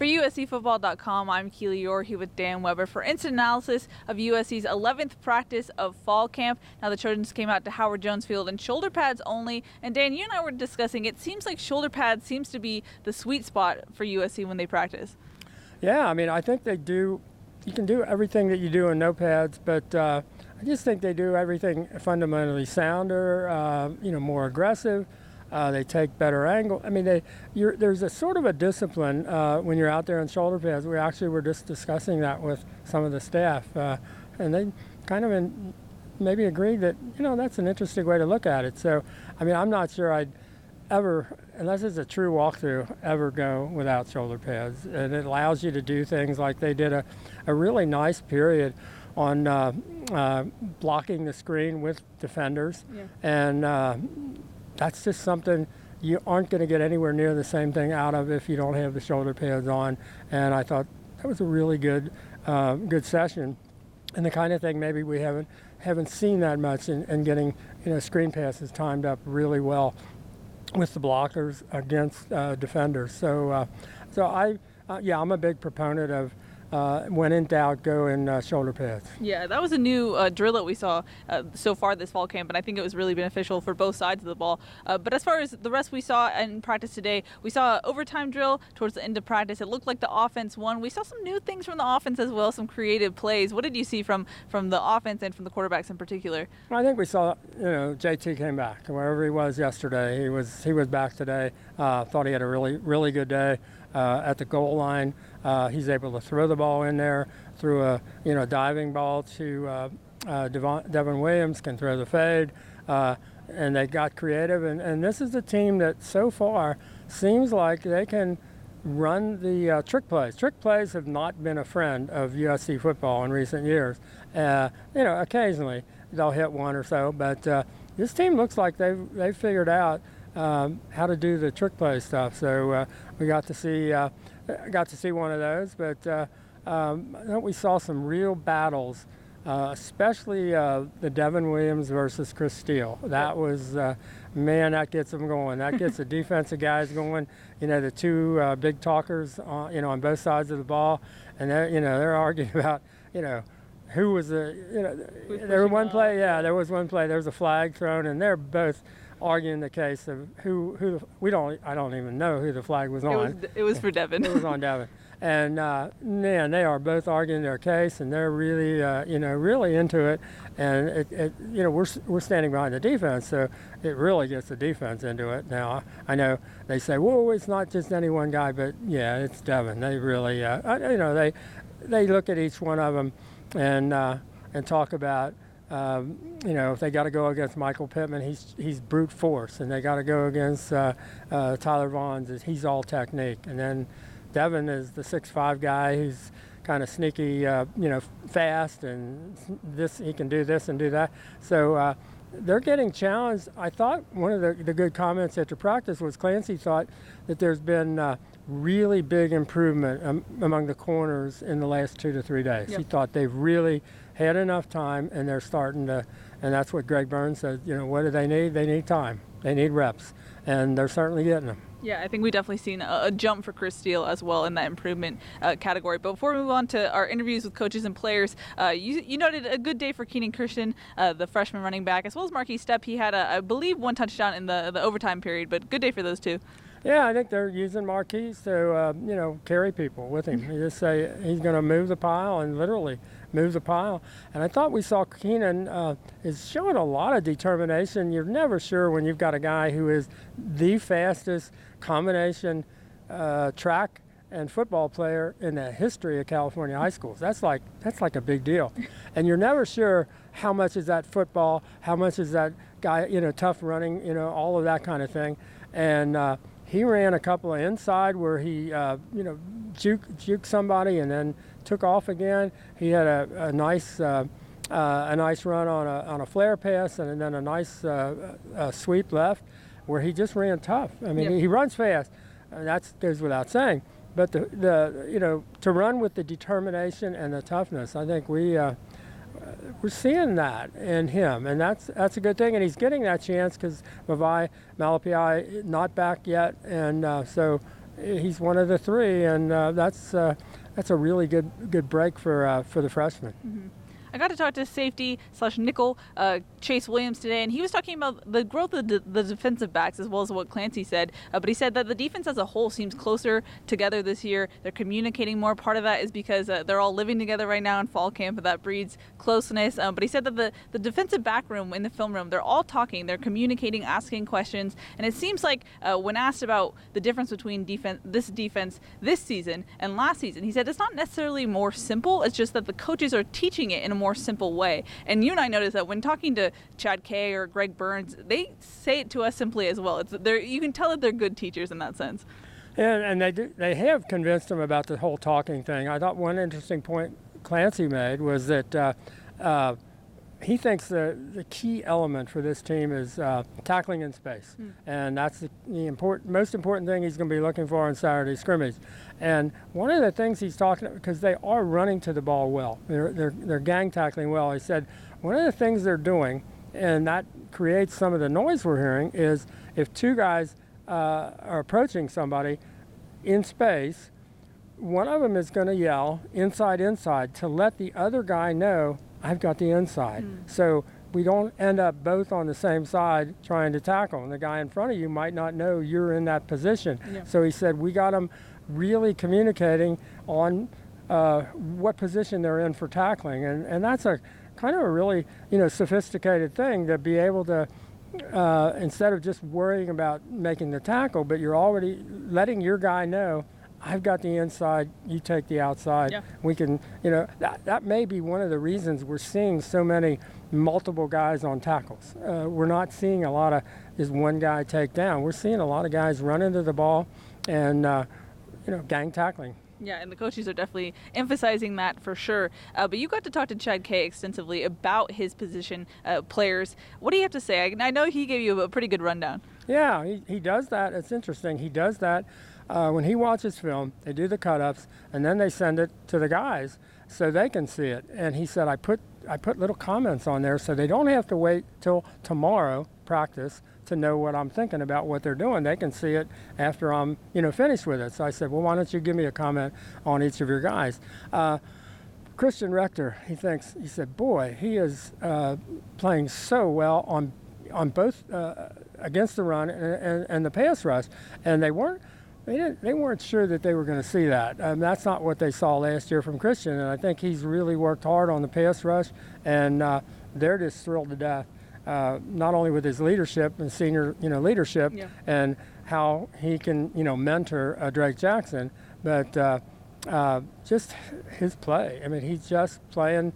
For USCFootball.com, I'm Keely Eure here with Dan Weber for instant analysis of USC's 11th practice of fall camp. Now the Trojans came out to Howard Jones Field in shoulder pads only. And Dan, you and I were discussing, it seems like shoulder pads seems to be the sweet spot for USC when they practice. Yeah, I mean, I think they do. You can do everything that you do in no pads, but I just think they do everything fundamentally sounder, more aggressive. They take better angle. I mean, there's a sort of a discipline when you're out there in shoulder pads. We actually were just discussing that with some of the staff, and they kind of maybe agreed that, that's an interesting way to look at it. So, I mean, I'm not sure I'd ever, unless it's a true walkthrough, ever go without shoulder pads. And it allows you to do things like they did a really nice period on blocking the screen with defenders. Yeah. And that's just something you aren't going to get anywhere near the same thing out of if you don't have the shoulder pads on. And I thought that was a really good session, and the kind of thing maybe we haven't seen that much in getting screen passes timed up really well with the blockers against defenders. So I'm a big proponent of when in doubt, go in shoulder pads. Yeah, that was a new drill that we saw so far this fall camp, and I think it was really beneficial for both sides of the ball. But as far as the rest we saw in practice today, we saw an overtime drill towards the end of practice. It looked like the offense won. We saw some new things from the offense as well, some creative plays. What did you see from the offense and from the quarterbacks in particular? I think we saw, JT came back. Wherever he was yesterday, he was back today. Thought he had a really, really good day at the goal line. He's able to throw the ball in there, through a diving ball to Devin Williams, can throw the fade, and they got creative. And this is a team that so far seems like they can run the trick plays. Trick plays have not been a friend of USC football in recent years. Occasionally they'll hit one or so, but this team looks like they've figured out how to do the trick play stuff. So we got to see one of those, but I think we saw some real battles, especially the Devin Williams versus Chris Steele. That was, that gets them going. That gets the defensive guys going. The two big talkers, on both sides of the ball, and they're arguing about, who was there was one play. Yeah, there was one play. There was a flag thrown, and they're both arguing the case of I don't even know who the flag was on. It was for Devin. It was on Devin. And they are both arguing their case, and they're really really into it. And we're standing behind the defense, so it really gets the defense into it. Now I know they say, "Whoa, it's not just any one guy," but yeah, it's Devin. They really they look at each one of them and talk about. If they got to go against Michael Pittman, he's brute force, and they got to go against Tyler Vaughn's, he's all technique. And then Devin is the 6'5" guy who's kind of sneaky, fast, and he can do this and do that. So they're getting challenged. I thought one of the good comments after practice was Clancy thought that there's been really big improvement among the corners in the last 2 to 3 days. Yep. He thought they've really had enough time, and they're starting to, and that's what Greg Burns said, what do they need? They need time. They need reps, and they're certainly getting them. Yeah, I think we've definitely seen a jump for Chris Steele as well in that improvement category. But before we move on to our interviews with coaches and players, you noted a good day for Keenan Christian, the freshman running back, as well as Marquise Stepp. He had, I believe, one touchdown in the overtime period, but good day for those two. Yeah, I think they're using Marquise to, carry people with him. You just say he's going to move the pile, and literally move the pile. And I thought we saw Keenan is showing a lot of determination. You're never sure when you've got a guy who is the fastest combination track and football player in the history of California high schools. That's like a big deal. And you're never sure how much is that football, how much is that guy, tough running, all of that kind of thing. And he ran a couple of inside where he, juked somebody and then took off again. He had a nice run on a flare pass, and then a nice sweep left where he just ran tough. I mean, he runs fast. That goes without saying. But to run with the determination and the toughness, I think we're seeing that in him, and that's a good thing. And he's getting that chance because Malapai not back yet, and so he's one of the three, and that's a really good break for the freshman. Mm-hmm. I got to talk to safety/nickel Chase Williams today, and he was talking about the growth of the defensive backs as well as what Clancy said. But he said that the defense as a whole seems closer together this year. They're communicating more. Part of that is because they're all living together right now in fall camp, and that breeds closeness. But he said that the defensive back room in the film room, they're all talking, they're communicating, asking questions, and it seems like when asked about the difference between this defense this season and last season, he said it's not necessarily more simple. It's just that the coaches are teaching it in a more simple way. And you and I noticed that when talking to Chad Kay or Greg Burns, they say it to us simply as well. You can tell that they're good teachers in that sense. And they have convinced them about the whole talking thing. I thought one interesting point Clancy made was that he thinks the key element for this team is tackling in space, and that's the most important thing he's going to be looking for on Saturday scrimmage. And one of the things he's talking about, because they are running to the ball well, they're gang tackling well. He said one of the things they're doing, and that creates some of the noise we're hearing, is if two guys are approaching somebody in space, one of them is going to yell inside to let the other guy know I've got the inside. So we don't end up both on the same side trying to tackle. And the guy in front of you might not know you're in that position. Yeah. So he said we got them really communicating on what position they're in for tackling. And that's a kind of a really sophisticated thing to be able to, instead of just worrying about making the tackle, but you're already letting your guy know, I've got the inside, you take the outside. Yeah. We can, that may be one of the reasons we're seeing so many multiple guys on tackles. We're not seeing a lot of just one guy take down. We're seeing a lot of guys run into the ball and, gang tackling. Yeah, and the coaches are definitely emphasizing that for sure. But you got to talk to Chad Kay extensively about his position players. What do you have to say? I know he gave you a pretty good rundown. Yeah, he does that. It's interesting. He does that. When he watches film, they do the cut-ups, and then they send it to the guys so they can see it. And he said, I put little comments on there so they don't have to wait till tomorrow practice to know what I'm thinking about what they're doing. They can see it after I'm finished with it. So I said, well, why don't you give me a comment on each of your guys? Christian Rector, he said, boy, he is playing so well on both against the run and the pass rush, and they weren't sure that they were going to see that. That's not what they saw last year from Christian, and I think he's really worked hard on the pass rush, and they're just thrilled to death, not only with his leadership and senior leadership, yeah, and how he can mentor Drake Jackson, but just his play. I mean, he's just playing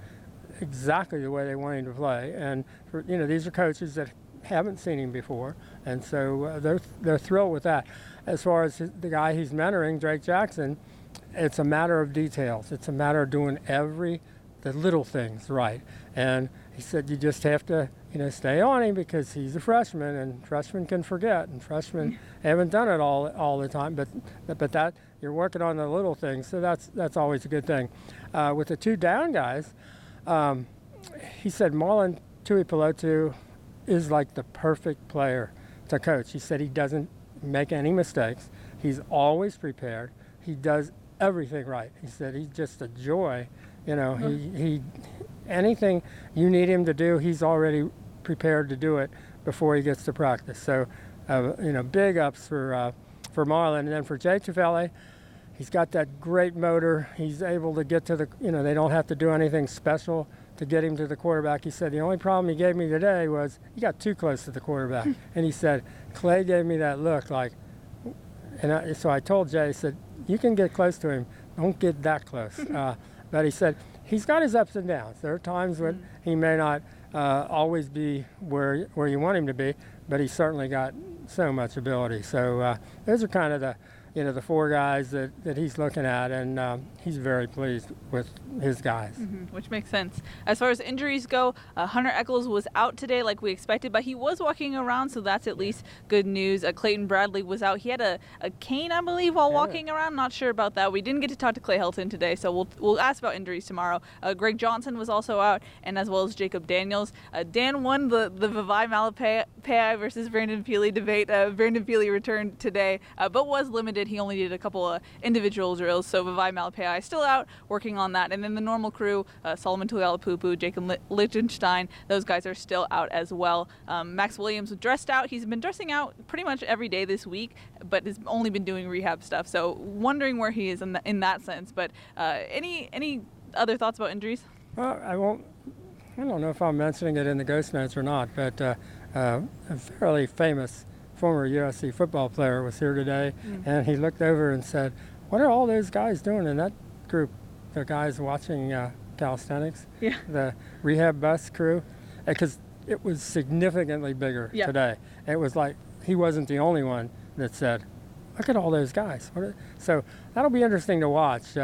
exactly the way they want him to play, and these are coaches that haven't seen him before, and so they're thrilled with that. As far as the guy he's mentoring, Drake Jackson, it's a matter of details. It's a matter of doing the little things right. And he said you just have to stay on him because he's a freshman, and freshmen can forget, and freshmen haven't done it all the time. But that you're working on the little things, so that's always a good thing. With the two down guys, he said Marlon Tuipulotu is like the perfect player to coach. He said he doesn't make any mistakes. He's always prepared. He does everything right. He said he's just a joy. He anything you need him to do, he's already prepared to do it before he gets to practice. So, big ups for Marlon. And then for Jay Tufele, he's got that great motor. He's able to get to they don't have to do anything special to get him to the quarterback. He said the only problem he gave me today was he got too close to the quarterback. And he said, Clay gave me that look like, so I told Jay, I said, you can get close to him, don't get that close. But he said, he's got his ups and downs. There are times when he may not always be where you want him to be, but he's certainly got so much ability. So those are kind of the four guys that he's looking at, and he's very pleased with his guys. Which makes sense. As far as injuries go, Hunter Echols was out today like we expected, but he was walking around, so that's at least good news. Clayton Bradley was out. He had a cane, I believe, while walking around. Not sure about that. We didn't get to talk to Clay Helton today, so we'll ask about injuries tomorrow. Greg Johnson was also out, and as well as Jacob Daniels. Dan won the Vavae Malapai versus Brandon Peely debate. Brandon Peely returned today, but was limited limited. He only did a couple of individual drills. So Vivai Malapai still out working on that. And then the normal crew, Solomon Tuialapupu, Jacob Lichtenstein, those guys are still out as well. Max Williams dressed out. He's been dressing out pretty much every day this week, but has only been doing rehab stuff. So wondering where he is in that sense. But any other thoughts about injuries? Well, I don't know if I'm mentioning it in the Ghost Notes or not, but a fairly famous former USC football player was here today, and he looked over and said, "What are all those guys doing in that group? The guys watching calisthenics, the rehab bus crew, because it was significantly bigger today. It was like he wasn't the only one that said, "Look at all those guys." So that'll be interesting to watch.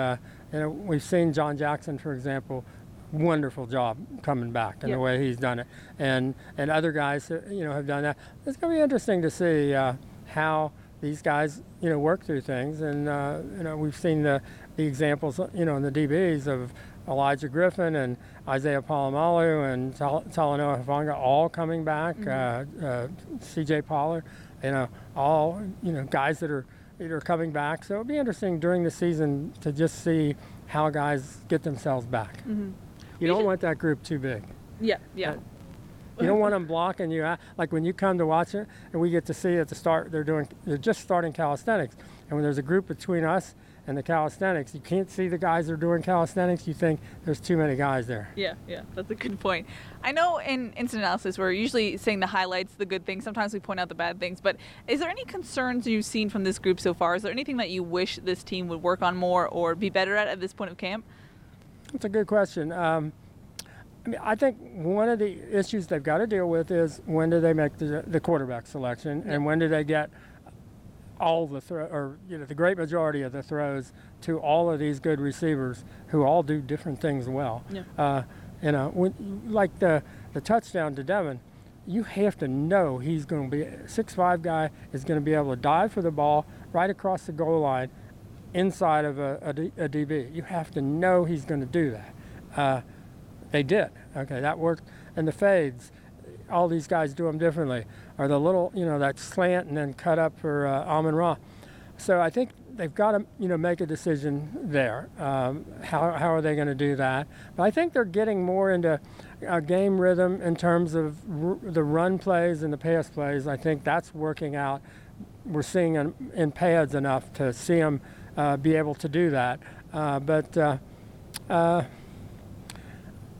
We've seen John Jackson, for example, wonderful job coming back and the way he's done it, and other guys have done that. It's going to be interesting to see how these guys work through things, and we've seen the examples in the DBs of Elijah Griffin and Isaiah Palomalu and Talanoa Hufanga all coming back. CJ Pollard, all guys that are coming back. So it'll be interesting during the season to just see how guys get themselves back. You don't want that group too big. Yeah. You don't want them blocking you out. Like when you come to watch it, and we get to see at the start, they're just starting calisthenics. And when there's a group between us and the calisthenics, you can't see the guys that are doing calisthenics. You think there's too many guys there. Yeah, that's a good point. I know in instant analysis we're usually saying the highlights, the good things. Sometimes we point out the bad things. But is there any concerns you've seen from this group so far? Is there anything that you wish this team would work on more or be better at this point of camp? That's a good question. I think one of the issues they've got to deal with is when do they make the quarterback selection, and when do they get all the the great majority of the throws to all of these good receivers who all do different things well. Like the touchdown to Devin, you have to know he's going to be a 6'5" guy is going to be able to dive for the ball right across the goal line inside of a DB. You have to know he's going to do that. They did. Okay, that worked. And the fades, all these guys do them differently. Or the little, that slant and then cut up for Amon-Ra. So I think they've got to, make a decision there. How are they going to do that? But I think they're getting more into a game rhythm in terms of the run plays and the pass plays. I think that's working out. We're seeing in pads enough to see them be able to do that.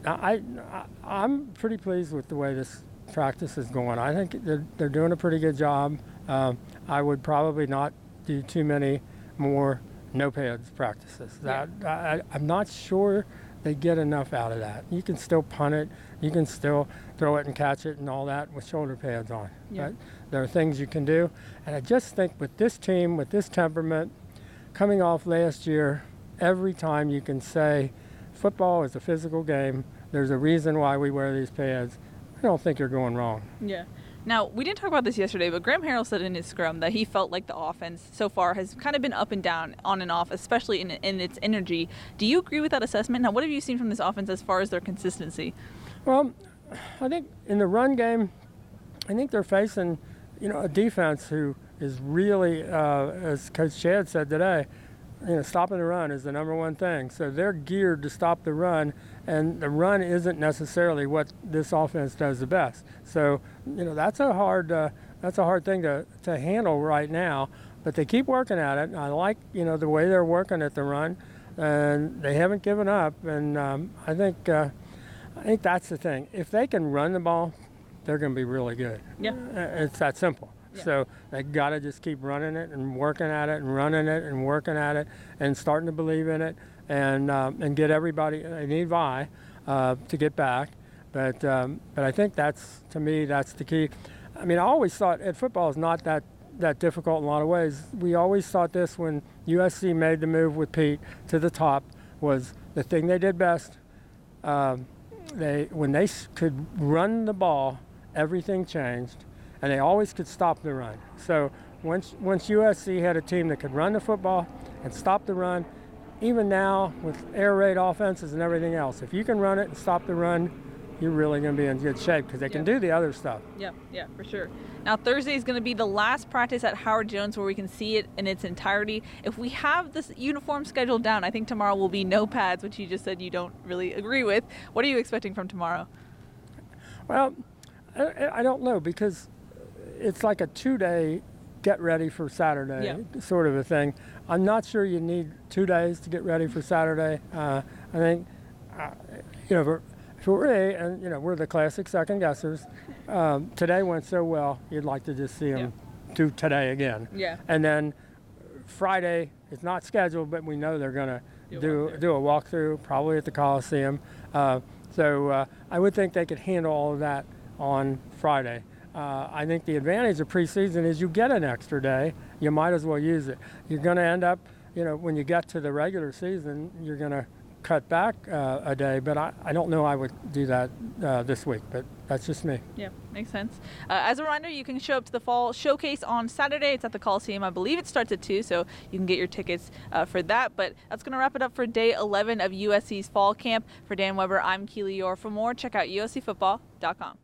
I'm pretty pleased with the way this practice is going. I think they're doing a pretty good job. I would probably not do too many more no pads practices. I'm not sure they get enough out of that. You can still punt it, you can still throw it and catch it and all that with shoulder pads on. But there are things you can do, and I just think with this team, with this temperament, coming off last year, every time you can say football is a physical game. There's a reason why we wear these pads. I don't think you're going wrong. Yeah. Now, we didn't talk about this yesterday, but Graham Harrell said in his scrum that he felt like the offense so far has kind of been up and down, on and off, especially in its energy. Do you agree with that assessment? Now, what have you seen from this offense as far as their consistency? Well, I think in the run game, I think they're facing, a defense who is really, as Coach Chad said today, stopping the run is the number one thing. So they're geared to stop the run, and the run isn't necessarily what this offense does the best. So, that's a hard thing to handle right now. But they keep working at it. I like, the way they're working at the run, and they haven't given up. And I think that's the thing. If they can run the ball, they're going to be really good. Yeah, it's that simple. Yeah. So they got to just keep running it and working at it and running it and working at it and starting to believe in it and get everybody. They need Vi to get back, but I think to me that's the key. I mean, I always thought football is not that difficult in a lot of ways. We always thought this when USC made the move with Pete to the top was the thing they did best. When they could run the ball, everything changed. And they always could stop the run. So once USC had a team that could run the football and stop the run, even now with air raid offenses and everything else, if you can run it and stop the run, you're really going to be in good shape because they can do the other stuff. Yeah, for sure. Now, Thursday is going to be the last practice at Howard Jones where we can see it in its entirety. If we have this uniform schedule down, I think tomorrow will be no pads, which you just said you don't really agree with. What are you expecting from tomorrow? Well, I don't know, because it's like a 2-day get ready for Saturday sort of a thing. I'm not sure you need 2 days to get ready for Saturday. I think, for me, and we're the classic second guessers. Today went so well, you'd like to just see them do today again. Yeah. And then Friday is not scheduled, but we know they're going to do a walkthrough, probably at the Coliseum. So I would think they could handle all of that on Friday. I think the advantage of preseason is you get an extra day. You might as well use it. You're going to end up, when you get to the regular season, you're going to cut back a day, but I don't know I would do that this week, but that's just me. Yeah, makes sense. As a reminder, you can show up to the Fall Showcase on Saturday. It's at the Coliseum. I believe it starts at 2, so you can get your tickets for that. But that's going to wrap it up for day 11 of USC's Fall Camp. For Dan Weber, I'm Keely Eure. For more, check out uscfootball.com.